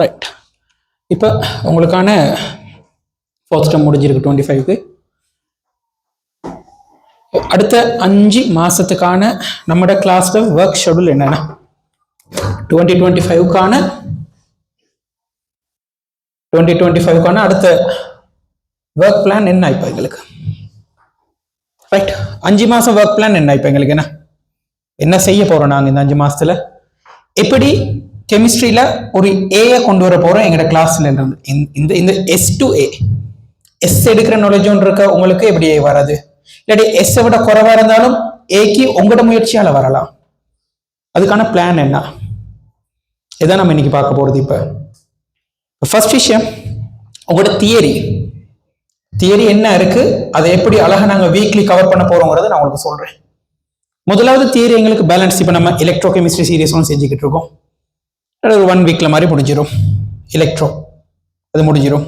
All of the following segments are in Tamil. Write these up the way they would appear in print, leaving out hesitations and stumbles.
ரைட். இப்போ உங்களுக்கான ஃபோர்த் டேர்ம் முடிஞ்சிருக்கு 25க்கு. அடுத்த 5 மாசத்துக்கான நம்மளோட கிளாஸ்ல ஒர்க் ஷெட்யூல் என்னன்னா 2025க்கான அடுத்த ஒர்க் பிளான் என்ன இப்போ எங்களுக்கு? ரைட். 5 மாசம் ஒர்க் பிளான் என்ன இப்போ எங்களுக்கு? என்ன செய்ய போறோம் நாங்கள் இந்த 5 மாசத்துல? எப்படி கெமிஸ்ட்ரியில ஒரு ஏஐ கொண்டு வர போறோம் எங்களோட கிளாஸ்ல இருந்து. இந்த S to A எஸ் எடுக்கிற நாலேஜ் ஒன்று இருக்க உங்களுக்கு எப்படி ஏ வராது? இல்லாட்டி எஸ் விட குறைவா இருந்தாலும் ஏக்கு உங்களோட முயற்சியால வரலாம். அதுக்கான பிளான் என்ன? இதான் நம்ம இன்னைக்கு பார்க்க போறது. இப்ப ஃபர்ஸ்ட் விஷயம், உங்களோட தியரி என்ன இருக்கு, அதை எப்படி அழகா நாங்க வீக்லி கவர் பண்ண போறோங்கிறத நான் உங்களுக்கு சொல்றேன். முதலாவது தியரி எங்களுக்கு பேலன்ஸ். இப்ப நம்ம எலக்ட்ரோ கெமிஸ்ட்ரி சீரியஸ் ஒன்று செஞ்சுக்கிட்டு இருக்கோம். ஒரு 1 வீக்ல மாதிரி முடிஞ்சிடும். எலக்ட்ரோ அது முடிஞ்சிடும்.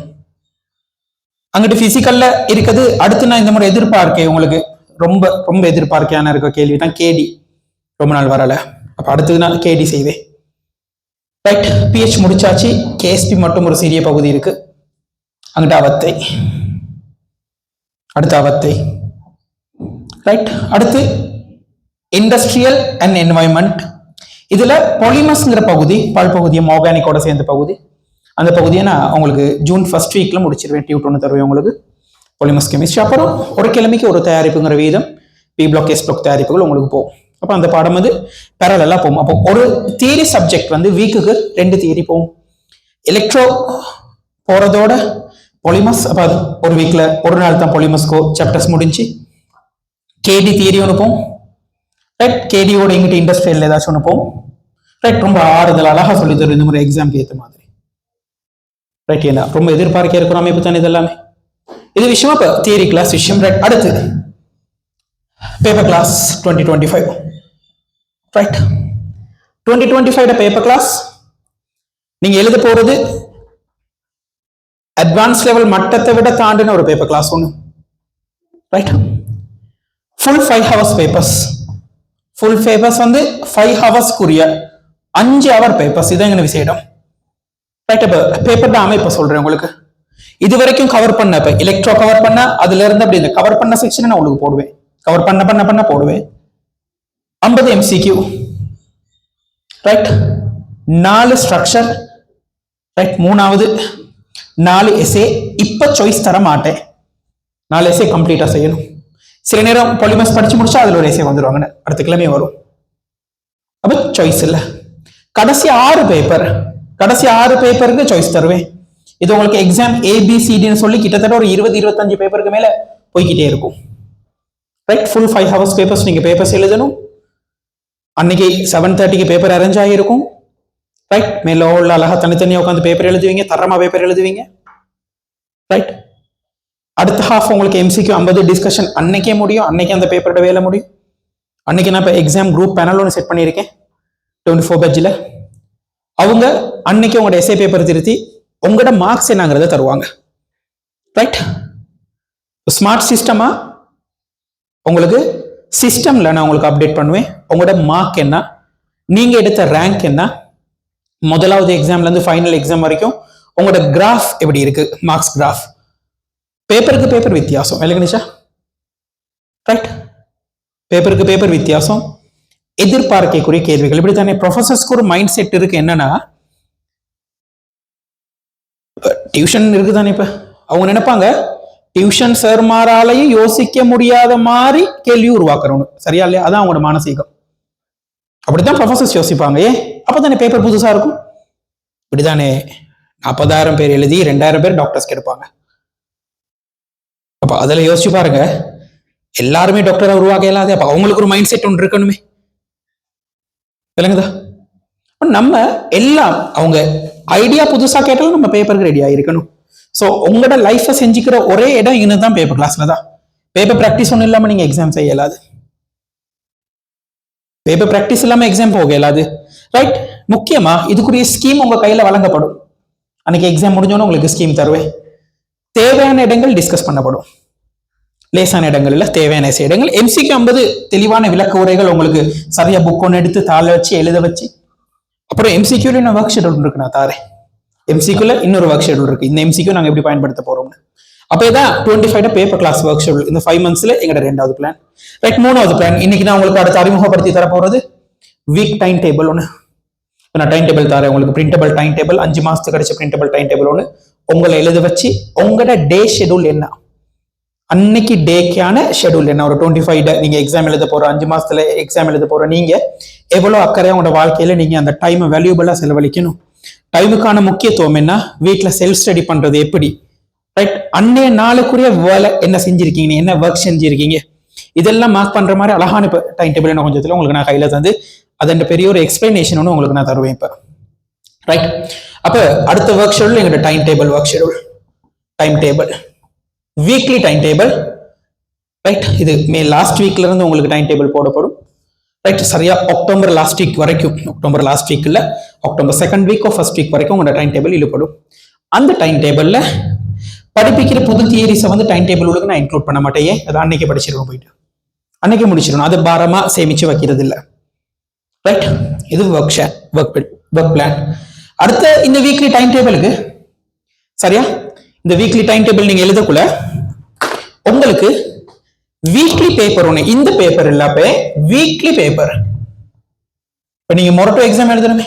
அங்கிட்டு பிசிக்கல்ல இருக்குது. அடுத்து நான் இந்த முறை எதிர்பார்க்கேன் உங்களுக்கு ரொம்ப ரொம்ப எதிர்பார்க்கையான இருக்க கேள்வி தான் கேடி. ரொம்ப நாள் வரல. அப்ப அடுத்தது நான் கேடி செய்வேன். ரைட். பிஹெச் முடிச்சாச்சு. கேஎஸ்பி மட்டும் ஒரு சிறிய பகுதி இருக்கு. அங்கிட்ட அவத்தை, அடுத்த அவத்தை. ரைட். அடுத்து இண்டஸ்ட்ரியல் அண்ட் என்வாயன்மெண்ட். இதுல பாலிமர்ஸ்ங்கிற பகுதி, பால் பகுதியும் ஆர்கானிக்கோட சேர்ந்த பகுதி. அந்த பகுதியை நான் உங்களுக்கு ஜூன் ஃபர்ஸ்ட் வீக்ல முடிச்சிருவேன். டியூட் ஒன்று தருவேன் உங்களுக்கு பாலிமர்ஸ் கெமிஸ்ட்ரி. அப்புறம் ஒரு கிழமைக்கு ஒரு தயாரிப்புங்கிற வீதம் பி பிளாக் எஸ் பிளாக் தயாரிப்புகள் உங்களுக்கு போகும். அப்போ அந்த பாடம் வந்து பேரலா போகும். அப்போ ஒரு தியரி சப்ஜெக்ட் வந்து வீக்குக்கு 2 தியரி போகும். எலக்ட்ரோ போறதோட பாலிமர்ஸ். அப்போ அது ஒரு வீக்ல ஒரு நாள் தான் பாலிமர்ஸ்கோ சாப்டர்ஸ் முடிஞ்சு கேடி தியரி ஒன்று போகும். ரைட். கேடியோட எங்கிட்ட இண்டஸ்ட்ரியல் ஏதாச்சும் ஒன்று போகும். ரைட். ரொம்ப ஆறுதல் அழகா சொல்லி தரும் இந்த முறை எக்ஸாம்க்கு ஏற்ற மாதிரி. ரைட். என்ன ரொம்ப எதிர்பார்க்க இருக்கிறோம் அமைப்பு தானே இதெல்லாமே. இது விஷயமா இப்போ தியரி கிளாஸ் விஷயம். ரைட். அடுத்து paper class 2025. Right. 2025 paper class நீங்க எழுத போறது அட்வான்ஸ் லெவல் மட்டத்தை விட தாண்டின ஒரு பேப்பர் கிளாஸ் ஒன்று. Right. Full 5 hours papers. Full papers வந்து 5 hours-க்குரிய 5 hour பேப்பர்ஸ். இதான் எங்க விசேடம். ரைட். இப்போ பேப்பர் அமைப்பு சொல்றேன் உங்களுக்கு. இது வரைக்கும் கவர் பண்ண, இப்ப எலக்ட்ரோ கவர் பண்ண, அதுல இருந்து அப்படி இந்த கவர் பண்ண செக்ஷன் நான் உங்களுக்கு போடுவேன். கவர் பண்ண போடுவேன். 50 MCQ. ரைட். 4 ஸ்ட்ரக்சர். ரைட். 3வது 4 எஸ்ஏ. இப்ப சாய்ஸ் தர மாட்டேன். 4 எஸ்ஏ கம்ப்ளீட்டா செய்யணும். சில நேரம் பாலிமர்ஸ் படிச்சு முடிச்சா அதுல ஒரு எஸ்ஏ வந்துருவாங்க. அடுத்த கிழமை வரும். அப்ப சாய்ஸ் இல்ல. கடைசி 6 பேப்பர், கடைசி 6 பேப்பருக்கு சாய்ஸ் தருவேன். இது உங்களுக்கு எக்ஸாம் ஏபிசிடின்னு சொல்லி கிட்டத்தட்ட ஒரு 20-25 பேப்பருக்கு மேல போய்கிட்டே இருக்கும். ரைட். ஃபுல் 5 hours பேப்பர்ஸ் நீங்க பேப்பர்ஸ் எழுதணும். அன்னைக்கு 7:30க்கு பேப்பர் அரேஞ்ச் ஆகிருக்கும். ரைட். மேல உள்ள அழகா தனித்தனியா உட்காந்து பேப்பர் எழுதுவீங்க. தரமா பேப்பர் எழுதுவீங்க. ரைட். அடுத்த ஹாஃப் உங்களுக்கு MCQ 50 டிஸ்கஷன் அன்னைக்கே முடியும். அன்னைக்கு அந்த பேப்பரோட வேலை முடியும். அன்னைக்கு நான் இப்போ எக்ஸாம் குரூப் பேனல் ஒன்று செட் பண்ணியிருக்கேன் 24 பேட்சில். அவங்க அன்னைக்கு உங்களோட எஸ்ஏ பேப்பர் திருத்தி உங்களோட மார்க்ஸ் என்னங்கிறத தருவாங்க. ரைட். ஸ்மார்ட் சிஸ்டமா உங்களுக்கு சிஸ்டம்ல நான் உங்களுக்கு அப்டேட் பண்ணுவேன். உங்களோட மார்க் என்ன, நீங்க எடுத்த ரேங்க் என்ன, முதலாவது எக்ஸாம்ல இருந்து ஃபைனல் எக்ஸாம் வரைக்கும் உங்களோட கிராஃப் எப்படி இருக்கு, மார்க்ஸ் கிராஃப். பேப்பருக்கு பேப்பர் வித்தியாசம் இல்லைங்கனிஷா. ரைட். பேப்பருக்கு பேப்பர் வித்தியாசம். எதிர்பார்க்கக்கூடிய கேள்விகள் இப்படித்தானே. ப்ரொஃபசர்ஸ்க்கு ஒரு மைண்ட் செட் இருக்கு. என்னன்னா டியூஷன் இருக்குதானே. இப்ப அவங்க நினைப்பாங்க டியூஷன் சார்மாராலையும் யோசிக்க முடியாத மாதிரி கேள்வி உருவாக்குறவங்க. சரியா இல்லையா? அதான் அவங்களோட மானசீகம். அப்படித்தான் ப்ரொஃபசர்ஸ் யோசிப்பாங்க. அப்பதானே பேப்பர் புதுசா இருக்கும். இப்படித்தானே 40,000 பேர் எழுதி 2,000 பேர் டாக்டர்ஸ்க்கு எடுப்பாங்க. அப்ப அதுல யோசிச்சு பாருங்க, எல்லாருமே டாக்டரா உருவாக்க இயலாது. அப்ப அவங்களுக்கு ஒரு மைண்ட் செட் ஒன்று இருக்கணுமே. விளங்குதா? நம்ம எல்லாம் அவங்க ஐடியா புதுசா கேட்டாலும் நம்ம பேப்பருக்கு ரெடி ஆகிருக்கணும். ஸோ உங்களோட லைஃபை செஞ்சுக்கிற ஒரே இடம் இன்னும் பேப்பர் கிளாஸ்ல தான். பேப்பர் ப்ராக்டிஸ் ஒன்றும் இல்லாம நீங்க எக்ஸாம் செய்ய இயலாது. பேப்பர் ப்ராக்டிஸ் இல்லாம எக்ஸாம் போக இயலாது. ரைட். முக்கியமா இதுக்குரிய ஸ்கீம் உங்க கையில வழங்கப்படும். அன்னைக்கு எக்ஸாம் முடிஞ்சோன்னு உங்களுக்கு ஸ்கீம் தருவேன். தேவையான இடங்கள் டிஸ்கஸ் பண்ணப்படும். லேசான இடங்கள் இல்ல, தேவையான இடங்கள். MCQ 50 தெளிவான விளக்க உரைகள் உங்களுக்கு சரியா புக் ஒன்று எடுத்து தாழ வச்சு எழுத வச்சு. அப்புறம் MCQ ஒர்க் ஷெட்யூல் இருக்கு, நான் தாரேன். எம்சிக்யூல இன்னொரு ஒர்க் ஷெடியூல் இருக்கு. இந்த எம்சிக்யூ நாங்க எப்படி பயன்படுத்த போறோம்னு. அப்ப இதான் 25 பேப்பர் கிளாஸ் ஒர்க் ஷெடியூல். இந்த 5 monthsல எங்களோட 2வது பிளான். ரைட், 3வது பிளான் இன்னைக்கு நான் உங்களுக்கு அடுத்து அறிமுகப்படுத்தி தர போறது வீக் டைம் டேபிள் ஒன்று. நான் டைம் டேபிள் தரேன் உங்களுக்கு, பிரிண்டபிள் டைம் டேபிள், 5 மாசத்துக்கு கிடைச்ச பிரிண்டபிள் டைம் டேபிள் ஒன்று உங்களை எழுத வச்சு உங்களோட டே ஷெடியூல் என்ன, அன்னைக்கு டேக்கான ஷெடியூல் என்ன, ஒரு 25 நீங்க எக்ஸாம் எழுத போற 5 மாசத்துல எக்ஸாம் எழுத போற நீங்க எவ்வளவு அக்கறையா உங்களோட வாழ்க்கையில நீங்க அந்த டைம் வேல்யூபிளா செலவழிக்கணும், டைமுக்கான முக்கியத்துவம் என்ன, வீட்டுல செல்ஃப் ஸ்டடி பண்றது எப்படி, ரைட், அன்னைய நாளுக்குரிய வேலை என்ன செஞ்சிருக்கீங்க, என்ன ஒர்க் செஞ்சிருக்கீங்க, இதெல்லாம் மார்க் பண்ற மாதிரி அழகான டைம் டேபிள் என்ன கொஞ்சத்துல உங்களுக்கு நான் கையில தந்து அதன் பெரிய ஒரு எக்ஸ்பிளனேஷன் ஒன்று உங்களுக்கு நான் தருவேன் இப்ப. ரைட், அப்ப அடுத்த ஒர்க் ஷெடியூல் எங்களோட time table work schedule, time table weekly time table. Right, இது மே லாஸ்ட் வீக்ல இருந்து உங்களுக்கு டைம் டேபிள் போடப்படும். ரைட், சரியா அக்டோபர் லாஸ்ட் வீக் வரைக்கும், அக்டோபர் லாஸ்ட் வீக் இல்ல, October second week of first week வரைக்கும் உங்களோட டைம் டேபிள் இழுப்படும். அந்த டைம் டேபிள்ல படிப்பிக்கிற புது தியரிஸை வந்து டைம் டேபிள் உங்களுக்கு நான் இன்க்ளூட் பண்ண மாட்டேன். அது அன்னைக்கு படிச்சிடணும், போயிட்டு அன்னைக்கு முடிச்சிடணும், அது பாரமா சேமிச்சு வைக்கிறது இல்லை. ரைட், இது ஒர்க் பிளான். அடுத்த இந்த வீக்லி டைம் டேபிளுக்கு சரியா, இந்த வீக்லி டைம் டேபிள் நீங்க எழுதக்குள்ள உங்களுக்கு வீக்லி பேப்பர் ஒண்ணு, இந்த பேப்பர் இல்லாம வீக்லி பேப்பர், இப்ப நீங்க மொரட்டோ எக்ஸாம் எழுதணுமே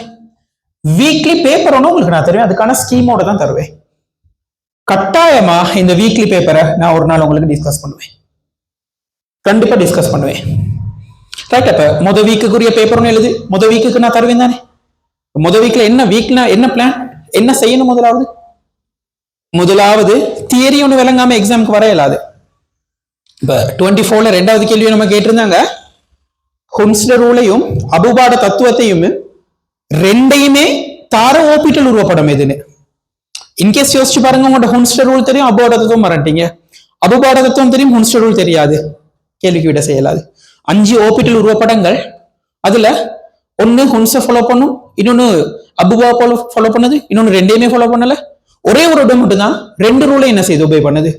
வீக்லி பேப்பர் ஒண்ணு உங்களுக்கு நான் தருவேன், அதுக்கான ஸ்கீமோட தான் தருவேன். கட்டாயமா இந்த வீக்லி பேப்பரை நான் ஒரு நாள் உங்களுக்கு டிஸ்கஸ் பண்ணுவேன், கண்டிப்பா டிஸ்கஸ் பண்ணுவேன். ரைட், அப்ப முத வீக்குக்குரிய பேப்பர் ஒன்று எழுது, முத வீக்குக்கு நான் தருவேன் தானே. முத வீக்ல என்ன வீக்னா என்ன பிளான், என்ன செய்யணும், முதலாவது தியரி ஒன்று விளங்காம எக்ஸாமுக்கு வர இயலாது. இப்ப 24ல 2வது கேள்வி நம்ம கேட்டிருந்தாங்க, ஹுன்ஸ்லர் ரூலையும் அபுபாட தத்துவத்தையும் ரெண்டையுமே தார ஓபிட்டல் உருவப்படம் எதுன்னு. இன்கேஸ் யோசிச்சு பாருங்க, உங்களோட ஹுன்ஸ்லர் ரூல் தெரியும், அபுபாட தத்துவம் மறட்டீங்க, அபுபாட தத்துவம் தெரியும், ஹுன்ஸ்லர் ரூல் தெரியாது, கேள்விக்கு விட செய்யலாது. 5 ஓபிட்டல் உருவப்படங்கள், அதுல ஒன்னு ஹுன்ஸை ஃபாலோ பண்ணும், இன்னொன்னு அபுபா ஃபாலோ பண்ணுது, இன்னொன்னு ரெண்டையுமே ஃபாலோ பண்ணல, ஒரே ஒரு இடம் மட்டும் தான் 2 ரூலை என்ன செய்யுது ஒபே பண்ணுது,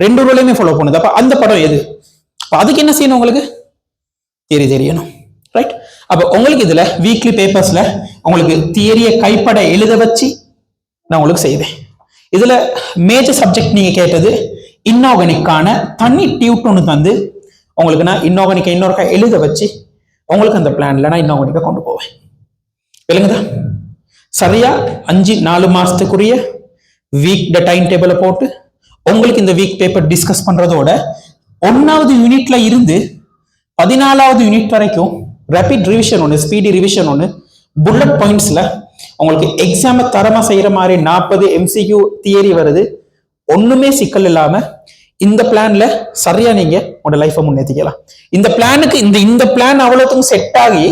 2 ரூலையுமே ஃபாலோ பண்ணுது. அப்ப அந்த படம் எது, அதுக்கு என்ன செய்யணும் உங்களுக்கு தெரியணும். ரைட், அப்ப உங்களுக்கு இதுல வீக்லி பேப்பர்ஸ்ல உங்களுக்கு தியரியை கைப்பட எழுத வச்சு நான் உங்களுக்கு செய்வேன். இதுல மேஜர் சப்ஜெக்ட் நீங்க கேட்டது இன்ஆர்கானிக்கான தனி டியூட் ஒன்று தந்து உங்களுக்கு நான் இன்ஆர்கானிக்கை இன்னொருக்கா எழுத வச்சு உங்களுக்கு அந்த பிளான்ல நான் இன்ஆர்கானிக்கை கொண்டு போவேன். விளங்குதா? சரியா 4 மாசத்துக்குரிய வீக் டைம் டேபிளை போட்டு உங்களுக்கு இந்த வீக் பேப்பர் டிஸ்கஸ் பண்றதோட 1வது யூனிட்ல இருந்து 14வது யூனிட் வரைக்கும் ரேபிட் ரிவிஷன் ஒன்று, ஸ்பீடி ரிவிஷன் ஒன்று, புல்லட் பாயிண்ட்ஸ்ல உங்களுக்கு எக்ஸாம தரமா செய்யற மாதிரி 40 MCQ தியரி வருது. ஒண்ணுமே சிக்கல் இல்லாம இந்த பிளான்ல சரியா நீங்க உங்களோட லைஃபை முன்னேற்றிக்கலாம். இந்த பிளானுக்கு இந்த பிளான் அவ்வளவுக்கும் செட் ஆகி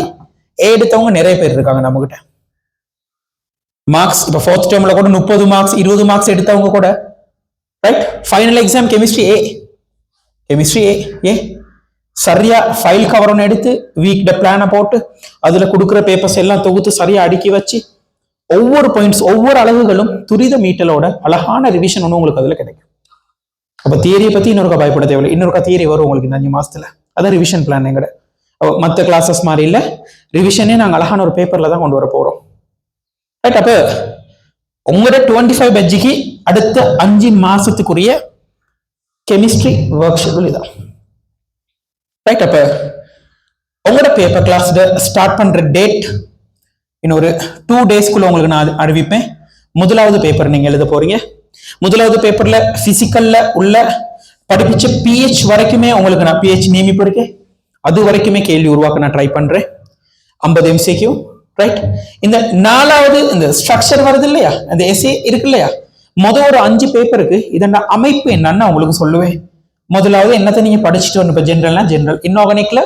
எடுத்தவங்க நிறைய பேர் இருக்காங்க நம்ம கிட்ட. மார்க்ஸ் இப்ப 4th டேர்ம்ல கூட 30 மார்க்ஸ் 20 மார்க்ஸ் எடுத்தவங்க கூட, ரைட், ஃபைனல் எக்ஸாம் கெமிஸ்ட்ரி ஏ சரியா ஃபைல் கவர் ஒன்று எடுத்து வீக் பிளானை போட்டு அதுல கொடுக்குற பேப்பர்ஸ் எல்லாம் தொகுத்து சரியா அடுக்கி வச்சு ஒவ்வொரு பாயிண்ட்ஸ் ஒவ்வொரு அலகுகளும் துரித மீட்டலோட அழகான ரிவிஷன் ஒன்று உங்களுக்கு அதுல கிடைக்கும். அப்ப தியரியை பத்தி இன்னொருக்கா பயப்பட தேவையில்லை, இன்னொருக்கா தியரி வரும் உங்களுக்கு இந்த 5 மாசத்துல. அதான் ரிவிஷன் பிளான். எங்கட மற்ற கிளாஸஸ் மாதிரி இல்ல, ரிவிஷனே நாங்க அழகான ஒரு பேப்பர்ல தான் கொண்டு வர போறோம். ரைட், அப்ப உங்களோட 25 பேட்ஜுக்கு அடுத்த 5 மாசத்துக்குரிய கெமிஸ்ட்ரி ஒர்க் ஷெட்யூல் இதான். ரைட், அப்ப உங்களோட பேப்பர் கிளாஸ் ஸ்டார்ட் பண்ற டேட் இன்னொரு 2 டேஸ்க்குள்ள உங்களுக்கு நான் அறிவிப்பேன். முதலாவது பேப்பர் நீங்க எழுத போறீங்க. முதலாவது பேப்பர்ல பிசிக்கல்ல உள்ள படிப்பிச்ச பிஹெச் வரைக்குமே உங்களுக்கு நான் பிஹெச் நியமிப்பு இருக்கேன், அது வரைக்குமே கேள்வி உருவாக்க நான் ட்ரை பண்றேன். 50 MCQ. ரைட், இந்த 4வது இந்த ஸ்ட்ரக்சர் வருது இல்லையா, அந்த எஸ்ஏ இருக்கு இல்லையா, ஒரு 5 பேப்பருக்கு இதோட அமைப்பு என்னன்னு உங்களுக்கு சொல்லுவேன். முதலாவது என்னத்தை நீங்க படிச்சுட்டு வரணும். இப்ப ஜென்ரல்னா ஜென்ரல், இன்ஆர்கானிக்ல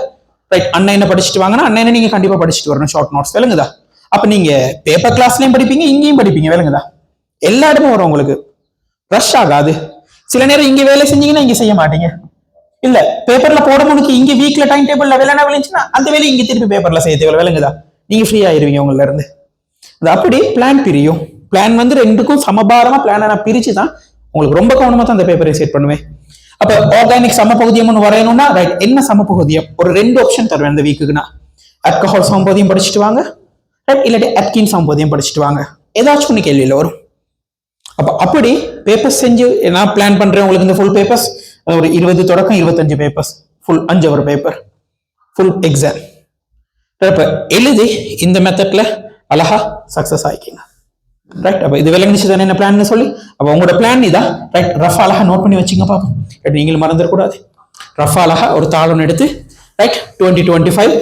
ரைட் அண்ணன் என்ன படிச்சுட்டு வாங்கன்னா அண்ணன் நீங்க கண்டிப்பா படிச்சுட்டு வரணும், ஷார்ட் நோட்ஸ். விளங்குதா? அப்ப நீங்க பேப்பர் கிளாஸ்லயும் படிப்பீங்க, இங்கேயும் படிப்பீங்க. விளங்குதா? எல்லா இடமும் வரும் உங்களுக்கு, ரஷ் ஆகாது. சில நேரம் இங்க வேலை செஞ்சீங்கன்னா இங்க செய்ய மாட்டீங்க. இல்ல பேப்பர்ல போட முடிக்கு இங்க வீக்ல டைம் டேபிள்ல வேலை விளைஞ்சுன்னா அந்த வேலையை இங்க திருப்பி பேப்பர்ல செய்ய தேவை. விளங்குதா? நீங்க ஃப்ரீ ஆயிருவீங்க உங்கள இருந்து. அது அப்படி பிளான் பிரியும். பிளான் வந்து 2க்கும் சமபாரமா பிளான நான் பிரிச்சு தான் உங்களுக்கு ரொம்ப கவனமா தான் அந்த பேப்பரை செட் பண்ணுவேன். அப்ப ஆர்கானிக் சமபகுதியம் ஒன்று வரையணும்னா ரைட், என்ன சமபகுதியம், ஒரு 2 ஆப்ஷன் தருவேன் இந்த வீக்குக்குன்னா. ஆல்கஹால் சமபகுதியம் படிச்சுட்டு வாங்க, ரைட், இல்லாட்டி அட்கின் சமபகுதியம் படிச்சுட்டு வாங்க. ஏதாச்சும் ஒன்று கேள்வியில் வரும். அப்ப அப்படி பேப்பர்ஸ் செஞ்சு நான் பிளான் பண்றேன் உங்களுக்கு இந்த ஃபுல் பேப்பர்ஸ் ஒரு 20 தொடக்கம் 25 papers full 5 hour paper full exam. இப்ப எழுதி இந்த மெத்தட்ல அழகா சக்சஸ் ஆயிக்கிங்க. ரைட். அப்ப இது விளங்கிச்சு தானே என்ன பிளான் சொல்லி. அப்ப உங்களோட பிளான் இதான். ரைட். ரஃப் அழகா நோட் பண்ணி வச்சுங்க பாப்போம். நீங்களும் மறந்துடக்கூடாது. ரஃப் அழகா ஒரு தாளம் எடுத்து ரைட் 2025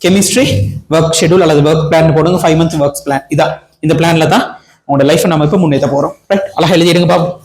கெமிஸ்ட்ரி ஒர்க் ஷெட்யூல் அல்லது ஒர்க் பிளான் போடுங்க. 5 month ஒர்க் பிளான் இதான். இந்த பிளான்ல தான் உங்களோட லைஃப் நம்ம இப்ப முன்னேற்ற போறோம். ரைட். அழகா எழுதிடுங்க பாப்போம்.